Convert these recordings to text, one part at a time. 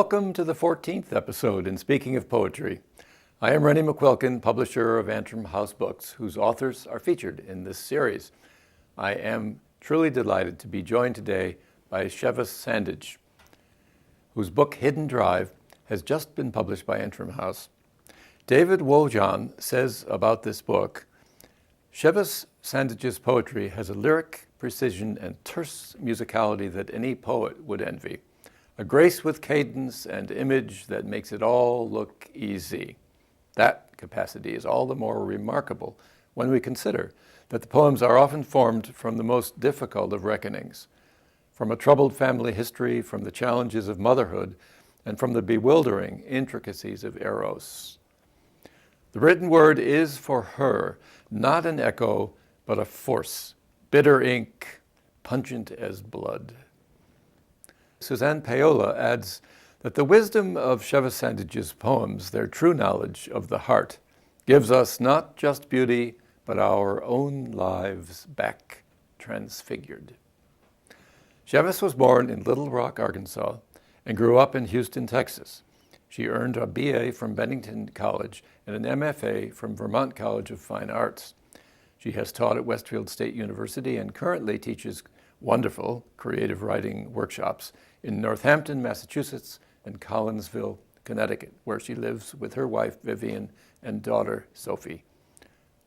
Welcome to the 14th episode in Speaking of Poetry. I am Rennie McQuilkin, publisher of Antrim House Books, whose authors are featured in this series. I am truly delighted to be joined today by Chivas Sandage, whose book Hidden Drive has just been published by Antrim House. David Wojan says about this book, Chivas Sandage's poetry has a lyric precision and terse musicality that any poet would envy. A grace with cadence and image that makes it all look easy. That capacity is all the more remarkable when we consider that the poems are often formed from the most difficult of reckonings, from a troubled family history, from the challenges of motherhood, and from the bewildering intricacies of Eros. The written word is for her not an echo, but a force, bitter ink, pungent as blood. Suzanne Paola adds that the wisdom of Chivas Sandage's poems, their true knowledge of the heart, gives us not just beauty, but our own lives back transfigured. Chivas was born in Little Rock, Arkansas, and grew up in Houston, Texas. She earned a BA from Bennington College and an MFA from Vermont College of Fine Arts. She has taught at Westfield State University and currently teaches wonderful creative writing workshops in Northampton, Massachusetts, and Collinsville, Connecticut, where she lives with her wife, Vivian, and daughter, Sophie.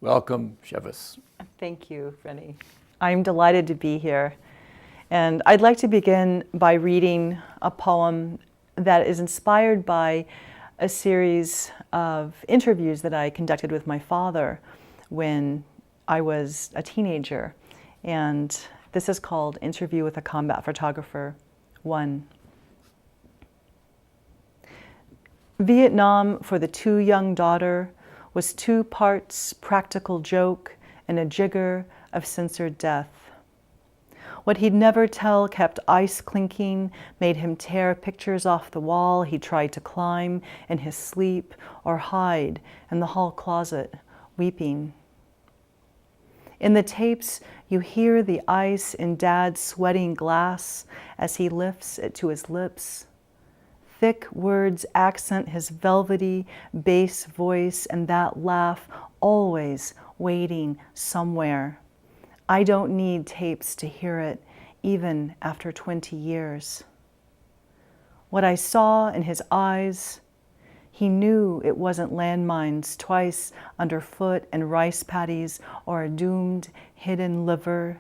Welcome, Chivas. Thank you, Rennie. I'm delighted to be here. And I'd like to begin by reading a poem that is inspired by a series of interviews that I conducted with my father when I was a teenager. And this is called Interview with a Combat Photographer 1. Vietnam for the too young daughter was 2 parts practical joke and a jigger of censored death. What he'd never tell kept ice clinking, made him tear pictures off the wall he tried to climb in his sleep or hide in the hall closet, weeping. In the tapes, you hear the ice in Dad's sweating glass as he lifts it to his lips. Thick words accent his velvety bass voice and that laugh always waiting somewhere. I don't need tapes to hear it, even after 20 years. What I saw in his eyes, he knew it wasn't landmines twice underfoot and rice paddies or a doomed hidden liver.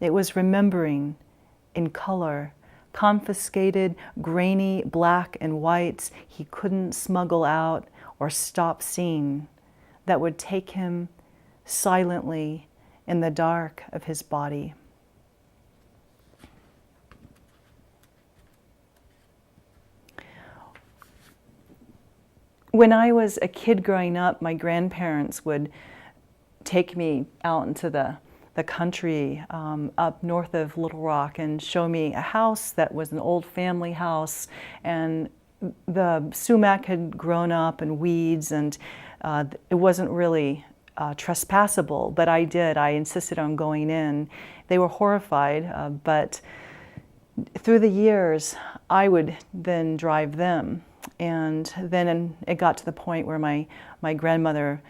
It was remembering in color, confiscated grainy black and whites he couldn't smuggle out or stop seeing that would take him silently in the dark of his body. When I was a kid growing up, my grandparents would take me out into the country up north of Little Rock and show me a house that was an old family house, and the sumac had grown up and weeds, and it wasn't really trespassable, but I insisted on going in. They were horrified, but through the years, I would then drive them. And then it got to the point where my grandmother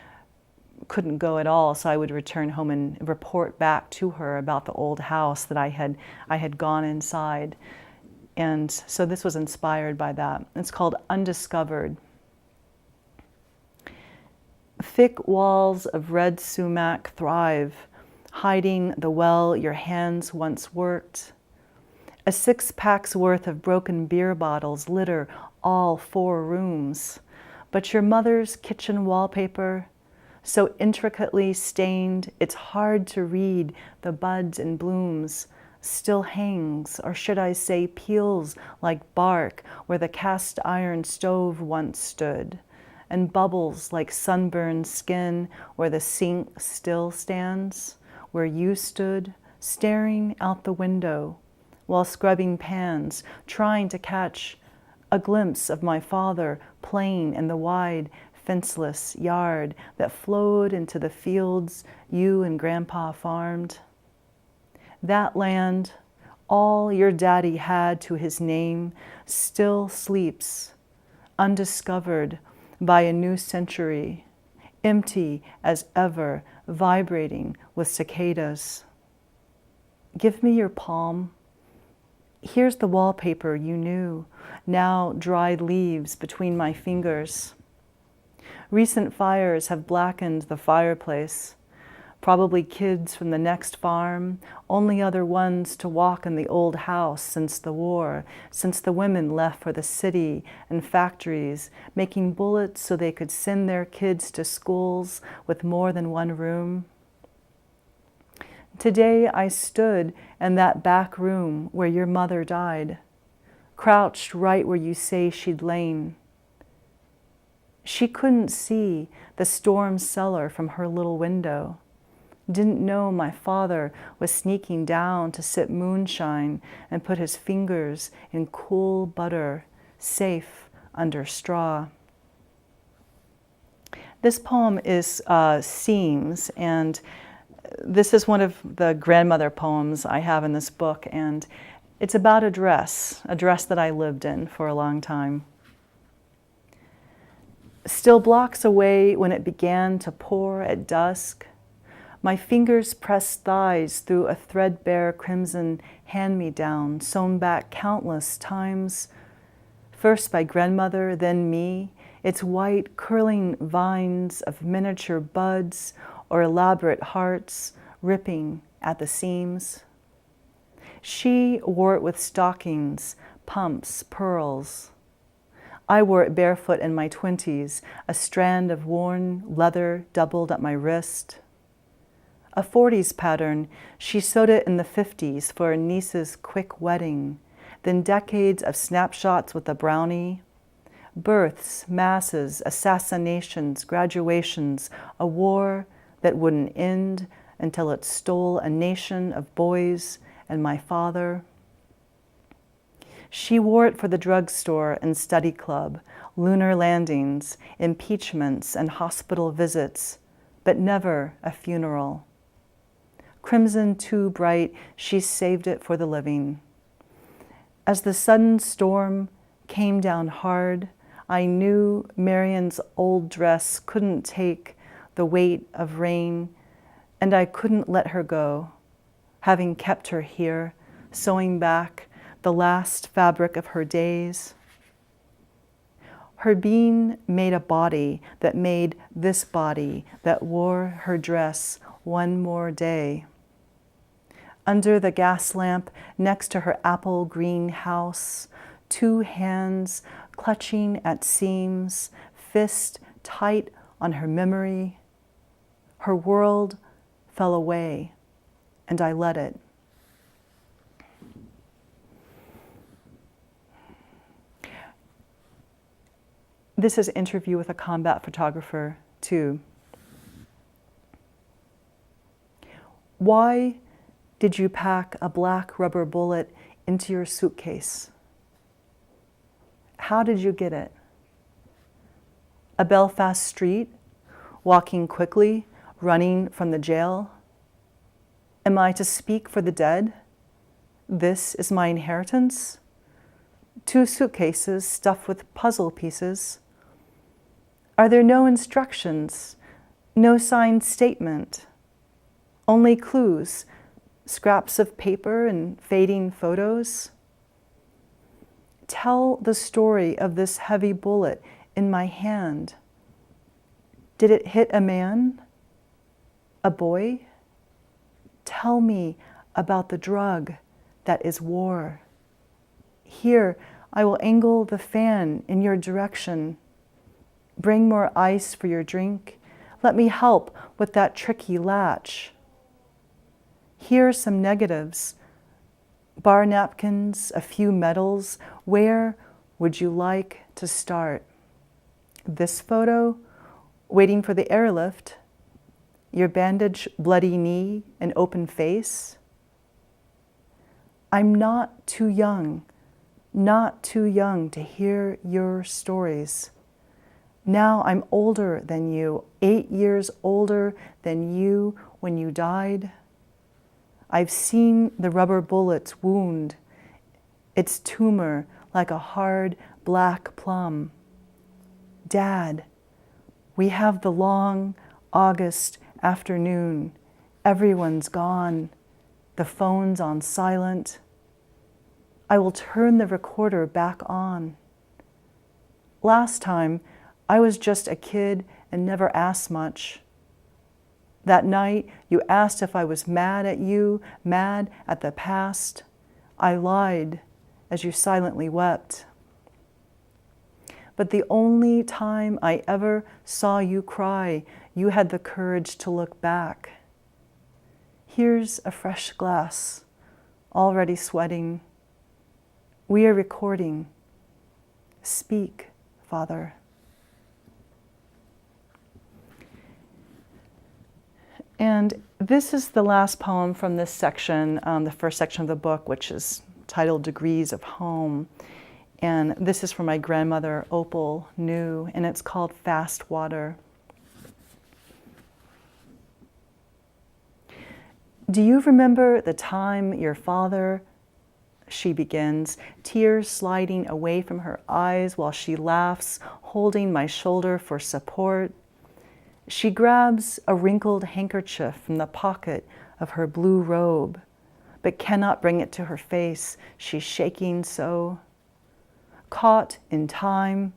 couldn't go at all, so I would return home and report back to her about the old house that I had gone inside. And so this was inspired by that. It's called Undiscovered. Thick walls of red sumac thrive, hiding the well your hands once worked. A 6-pack's worth of broken beer bottles litter all 4 rooms, but your mother's kitchen wallpaper, so intricately stained it's hard to read the buds and blooms, still hangs, or should I say peels like bark where the cast iron stove once stood, and bubbles like sunburned skin where the sink still stands, where you stood staring out the window while scrubbing pans, trying to catch a glimpse of my father playing in the wide, fenceless yard that flowed into the fields you and Grandpa farmed. That land, all your daddy had to his name still sleeps, undiscovered by a new century, empty as ever, vibrating with cicadas. Give me your palm. Here's the wallpaper you knew, now dried leaves between my fingers. Recent fires have blackened the fireplace. Probably kids from the next farm, only other ones to walk in the old house since the war, since the women left for the city and factories, making bullets so they could send their kids to schools with more than one room. Today I stood in that back room where your mother died, crouched right where you say she'd lain. She couldn't see the storm cellar from her little window. Didn't know my father was sneaking down to sip moonshine and put his fingers in cool butter, safe under straw. This poem is Seams, and this is one of the grandmother poems I have in this book, and it's about a dress that I lived in for a long time. Still blocks away when it began to pour at dusk, my fingers pressed thighs through a threadbare crimson hand-me-down, sewn back countless times, first by grandmother, then me, its white curling vines of miniature buds or elaborate hearts ripping at the seams. She wore it with stockings, pumps, pearls. I wore it barefoot in my 20s, a strand of worn leather doubled at my wrist. A 40s pattern, she sewed it in the 50s for a niece's quick wedding, then decades of snapshots with a brownie. Births, masses, assassinations, graduations, a war that wouldn't end until it stole a nation of boys and my father. She wore it for the drugstore and study club, lunar landings, impeachments, and hospital visits, but never a funeral. Crimson too bright, she saved it for the living. As the sudden storm came down hard, I knew Marion's old dress couldn't take the weight of rain, and I couldn't let her go, having kept her here, sewing back the last fabric of her days. Her being made a body that made this body that wore her dress one more day. Under the gas lamp next to her apple green house, two hands clutching at seams, fist tight on her memory. Her world fell away, and I let it. This is an interview with a combat photographer, too. Why did you pack a black rubber bullet into your suitcase? How did you get it? A Belfast street, walking quickly, running from the jail? Am I to speak for the dead? This is my inheritance? 2 suitcases stuffed with puzzle pieces. Are there no instructions, no signed statement? Only clues, scraps of paper and fading photos? Tell the story of this heavy bullet in my hand. Did it hit a man? A boy? Tell me about the drug that is war. Here, I will angle the fan in your direction. Bring more ice for your drink. Let me help with that tricky latch. Here are some negatives. Bar napkins, a few medals. Where would you like to start? This photo, waiting for the airlift. Your bandaged bloody knee and open face. I'm not too young to hear your stories. Now I'm older than you, 8 years older than you when you died. I've seen the rubber bullets wound its tumor like a hard black plum. Dad, we have the long August afternoon. Everyone's gone. The phone's on silent. I will turn the recorder back on. Last time, I was just a kid and never asked much. That night, you asked if I was mad at you, mad at the past. I lied as you silently wept. But the only time I ever saw you cry, you had the courage to look back. Here's a fresh glass, already sweating. We are recording. Speak, Father. And this is the last poem from this section, the first section of the book, which is titled Degrees of Home. And this is from my grandmother, Opal New, and it's called Fast Water. Do you remember the time your father, she begins, tears sliding away from her eyes while she laughs, holding my shoulder for support? She grabs a wrinkled handkerchief from the pocket of her blue robe, but cannot bring it to her face. She's shaking so. Caught in time,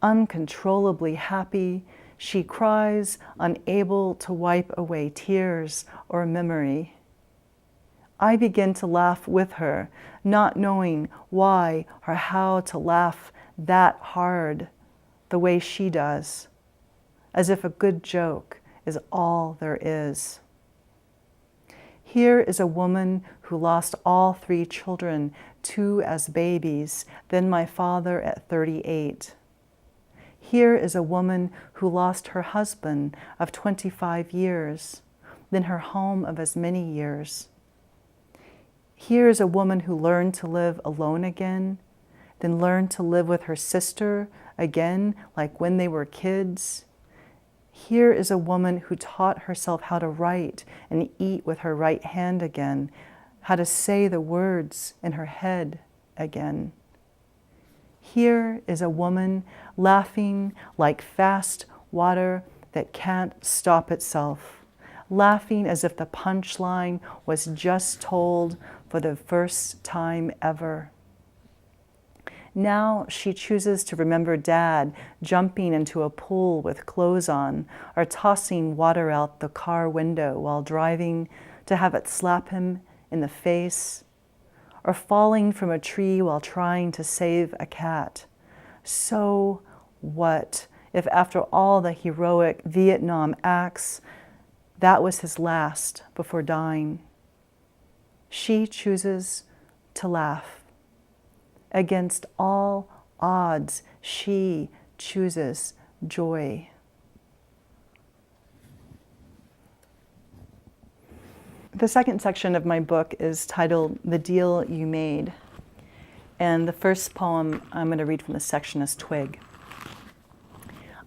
uncontrollably happy, she cries, unable to wipe away tears or memory. I begin to laugh with her, not knowing why or how to laugh that hard, the way she does, as if a good joke is all there is. Here is a woman who lost all 3 children, 2 as babies, then my father at 38. Here is a woman who lost her husband of 25 years, then her home of as many years. Here is a woman who learned to live alone again, then learned to live with her sister again, like when they were kids. Here is a woman who taught herself how to write and eat with her right hand again, how to say the words in her head again. Here is a woman laughing like fast water that can't stop itself, laughing as if the punchline was just told for the first time ever. Now she chooses to remember Dad jumping into a pool with clothes on, or tossing water out the car window while driving to have it slap him in the face, or falling from a tree while trying to save a cat. So what if after all the heroic Vietnam acts, that was his last before dying? She chooses to laugh. Against all odds, she chooses joy. The second section of my book is titled The Deal You Made. And the first poem I'm going to read from this section is Twig.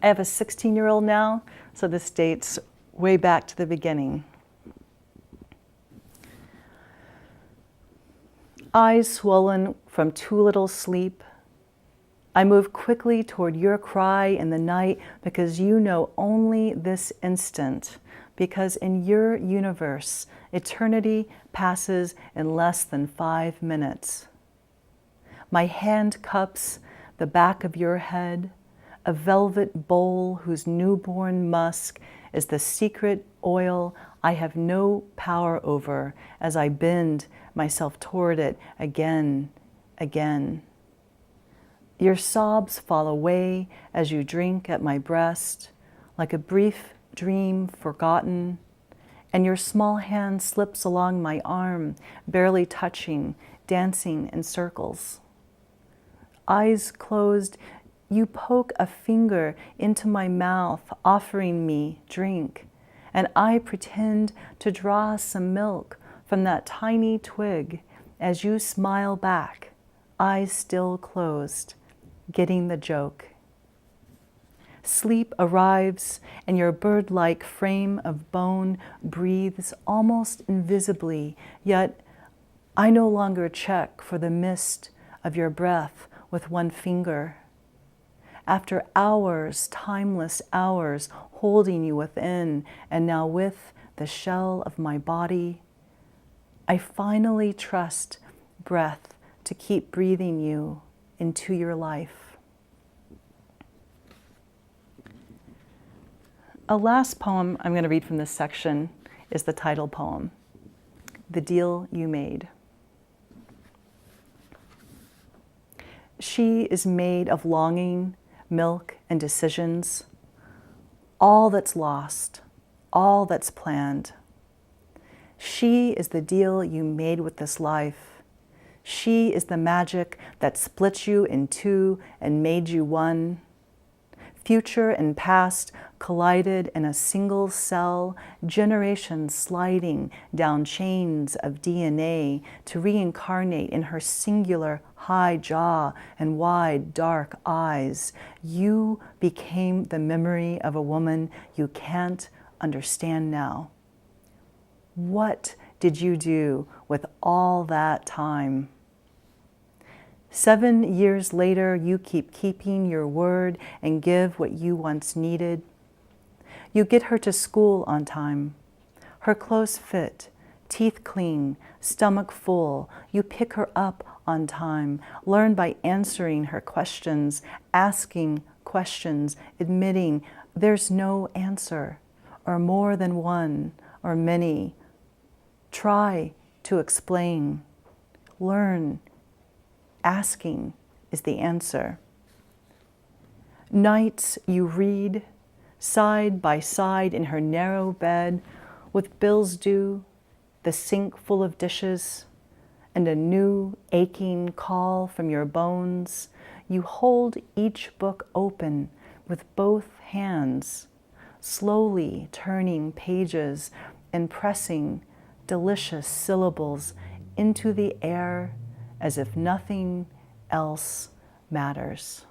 I have a 16-year-old now, so this dates way back to the beginning. Eyes swollen from too little sleep, I move quickly toward your cry in the night because you know only this instant, because in your universe, eternity passes in less than 5 minutes. My hand cups the back of your head, a velvet bowl whose newborn musk is the secret oil I have no power over as I bend myself toward it again. Your sobs fall away as you drink at my breast, like a brief dream forgotten, and your small hand slips along my arm, barely touching, dancing in circles. Eyes closed, you poke a finger into my mouth, offering me drink, and I pretend to draw some milk from that tiny twig as you smile back, eyes still closed, getting the joke. Sleep arrives, and your bird-like frame of bone breathes almost invisibly, yet I no longer check for the mist of your breath with one finger. After hours, timeless hours, holding you within, and now with the shell of my body, I finally trust breath to keep breathing you into your life. A last poem I'm going to read from this section is the title poem, The Deal You Made. She is made of longing, milk, and decisions, all that's lost, all that's planned. She is the deal you made with this life. She is the magic that split you in two and made you one. Future and past collided in a single cell, generations sliding down chains of DNA to reincarnate in her singular high jaw and wide dark eyes. You became the memory of a woman you can't understand now. What did you do with all that time? 7 years later, you keep keeping your word and give what you once needed. You get her to school on time. Her clothes fit, teeth clean, stomach full. You pick her up on time. Learn by answering her questions, asking questions, admitting there's no answer, or more than one, or many. Try to explain. Learn. Asking is the answer. Nights you read, side by side in her narrow bed, with bills due, the sink full of dishes, and a new aching call from your bones. You hold each book open with both hands, slowly turning pages and pressing delicious syllables into the air as if nothing else matters.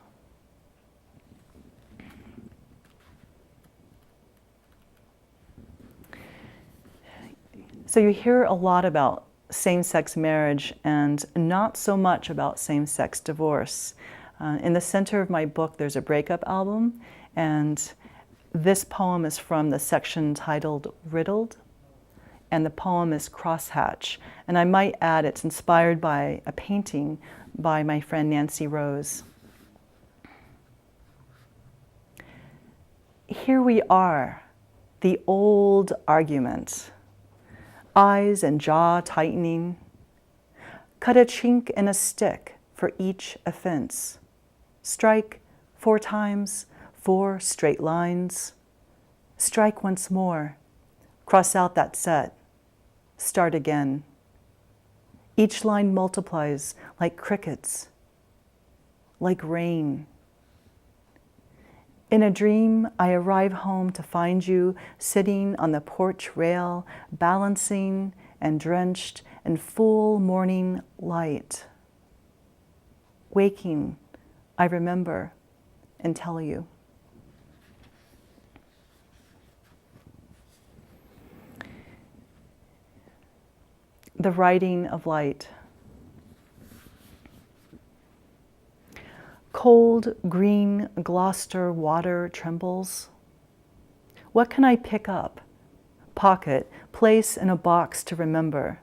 So you hear a lot about same-sex marriage and not so much about same-sex divorce. In the center of my book, there's a breakup album, and this poem is from the section titled Riddled, and the poem is Crosshatch. And I might add, it's inspired by a painting by my friend Nancy Rose. Here we are, the old argument, eyes and jaw tightening. Cut a chink in a stick for each offense. Strike 4 times, 4 straight lines. Strike once more. Cross out that set. Start again. Each line multiplies like crickets, like rain. In a dream, I arrive home to find you sitting on the porch rail, balancing and drenched in full morning light. Waking, I remember and tell you. The writing of light. Cold green Gloucester water trembles. What can I pick up, pocket, place in a box to remember?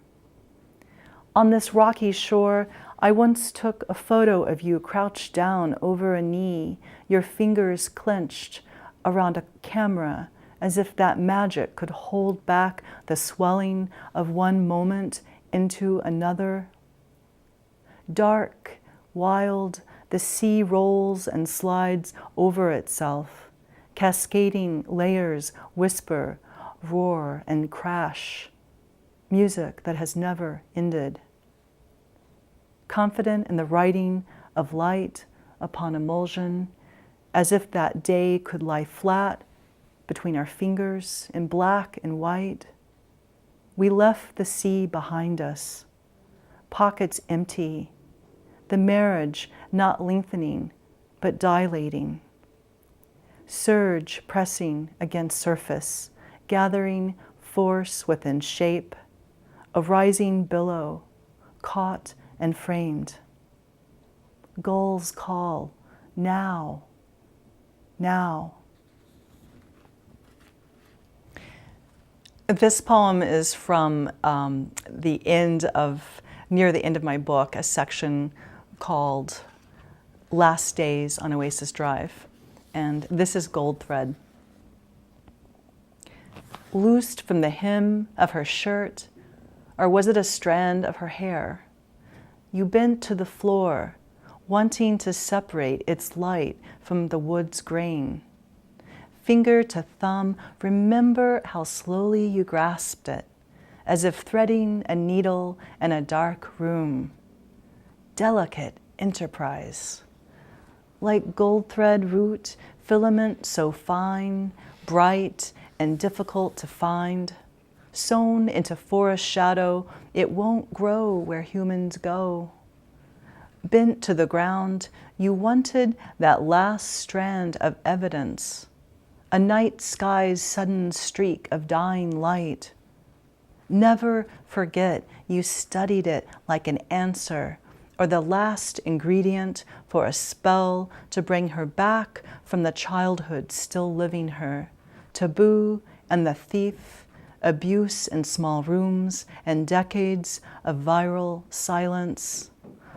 On this rocky shore, I once took a photo of you crouched down over a knee, your fingers clenched around a camera, as if that magic could hold back the swelling of one moment into another. Dark, wild, the sea rolls and slides over itself. Cascading layers whisper, roar, and crash. Music that has never ended. Confident in the writing of light upon emulsion, as if that day could lie flat between our fingers in black and white. We left the sea behind us, pockets empty, the marriage not lengthening, but dilating. surge pressing against surface, gathering force within shape, a rising billow, caught and framed. Gulls call, now, now. This poem is from near the end of my book, a section called Last Days on Oasis Drive. And this is Gold Thread. Loosed from the hem of her shirt, or was it a strand of her hair? You bent to the floor, wanting to separate its light from the wood's grain. Finger to thumb, remember how slowly you grasped it, as if threading a needle in a dark room. Delicate enterprise. Like gold thread root, filament so fine, bright, and difficult to find. Sewn into forest shadow, it won't grow where humans go. Bent to the ground, you wanted that last strand of evidence, a night sky's sudden streak of dying light. Never forget you studied it like an answer, or the last ingredient for a spell to bring her back from the childhood still living her. Taboo and the thief, abuse in small rooms, and decades of viral silence.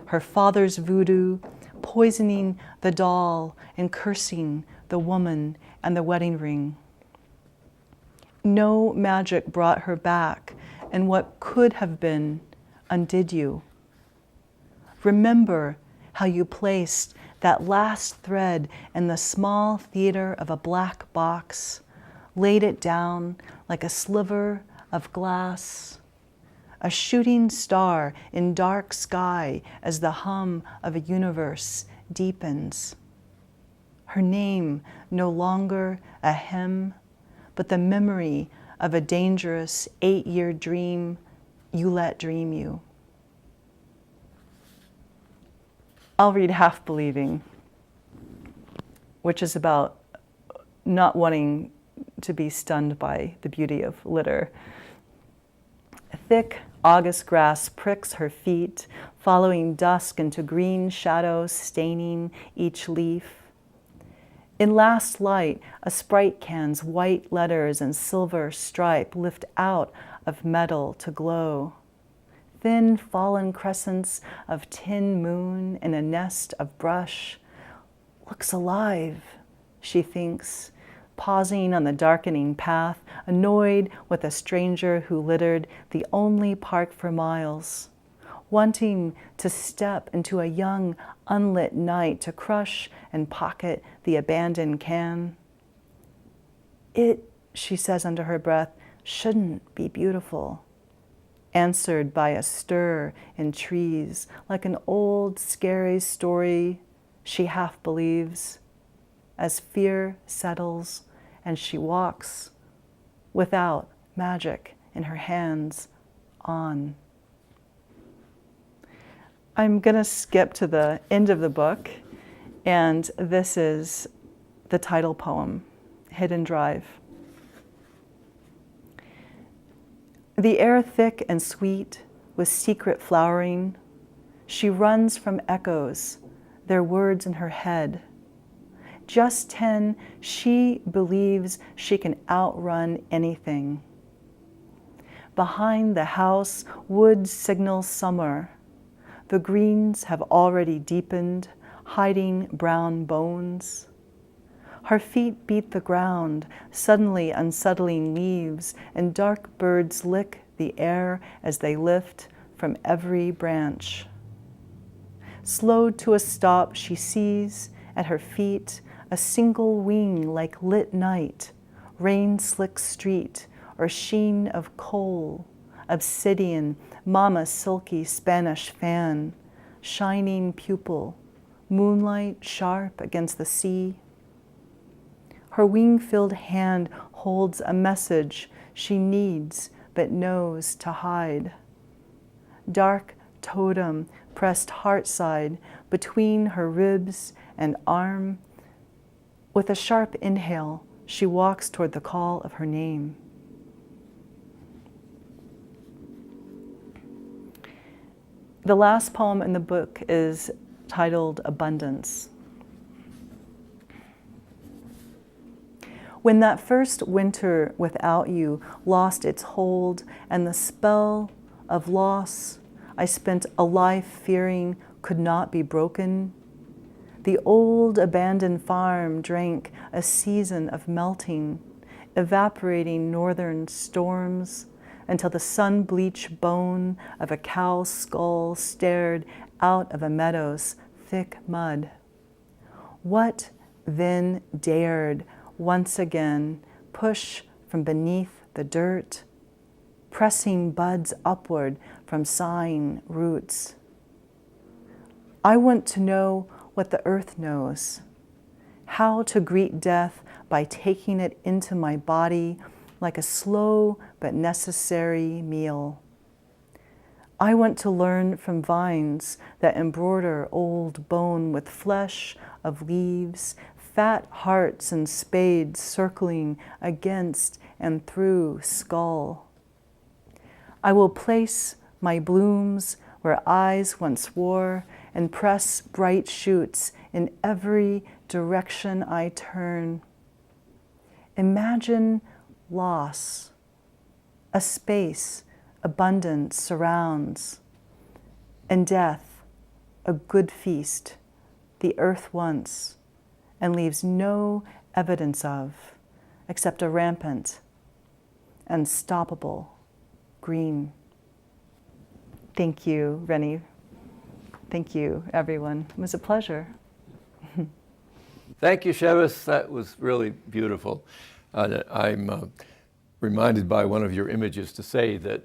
Her father's voodoo, poisoning the doll and cursing the woman and the wedding ring. No magic brought her back, and what could have been undid you. Remember how you placed that last thread in the small theater of a black box, laid it down like a sliver of glass, a shooting star in dark sky as the hum of a universe deepens. Her name no longer a hymn, but the memory of a dangerous 8-year dream you let dream you. I'll read Half Believing, which is about not wanting to be stunned by the beauty of litter. Thick August grass pricks her feet, following dusk into green shadows staining each leaf. In last light, a Sprite can's white letters and silver stripe lift out of metal to glow. Thin fallen crescents of tin moon in a nest of brush. Looks alive, she thinks, pausing on the darkening path, annoyed with a stranger who littered the only park for miles, wanting to step into a young, unlit night to crush and pocket the abandoned can. It, she says under her breath, shouldn't be beautiful. Answered by a stir in trees, like an old, scary story she half believes, as fear settles and she walks without magic in her hands on. I'm going to skip to the end of the book, and this is the title poem, Hidden Drive. The air thick and sweet with secret flowering, she runs from echoes, their words in her head. Just 10, she believes she can outrun anything. Behind the house, wood signals summer. The greens have already deepened, hiding brown bones. Her feet beat the ground, suddenly unsettling leaves, and dark birds lick the air as they lift from every branch. Slowed to a stop, she sees at her feet a single wing like lit night, rain-slick street, or sheen of coal, obsidian, mama's silky Spanish fan, shining pupil, moonlight sharp against the sea. Her wing-filled hand holds a message she needs but knows to hide. Dark totem pressed heart-side between her ribs and arm, With a sharp inhale, she walks toward the call of her name. The last poem in the book is titled Abundance. When that first winter without you lost its hold and the spell of loss I spent a life fearing could not be broken, the old abandoned farm drank a season of melting, evaporating northern storms until the sun-bleached bone of a cow's skull stared out of a meadow's thick mud. What then dared once again push from beneath the dirt, pressing buds upward from sighing roots? I want to know what the earth knows, how to greet death by taking it into my body like a slow but necessary meal. I want to learn from vines that embroider old bone with flesh of leaves, fat hearts and spades circling against and through skull. I will place my blooms where eyes once wore and press bright shoots in every direction I turn. Imagine loss, a space abundance surrounds, and death, a good feast the earth wants and leaves no evidence of except a rampant, unstoppable green. Thank you, Rennie. Thank you, everyone. It was a pleasure. Thank you, Chivas. That was really beautiful. I'm reminded by one of your images to say that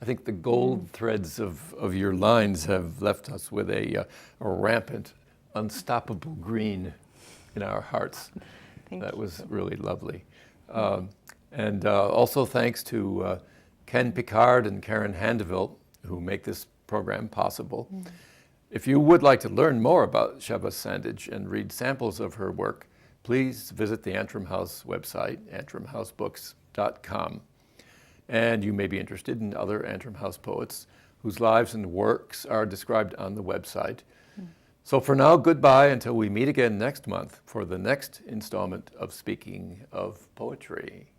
I think the gold threads of your lines have left us with a rampant, unstoppable green in our hearts. That was really lovely. And also thanks to Ken Picard and Karen Handeville, who make this program possible. If you would like to learn more about Chivas Sandage and read samples of her work, please visit the Antrim House website, antrimhousebooks.com. And you may be interested in other Antrim House poets whose lives and works are described on the website. So for now, goodbye until we meet again next month for the next installment of Speaking of Poetry.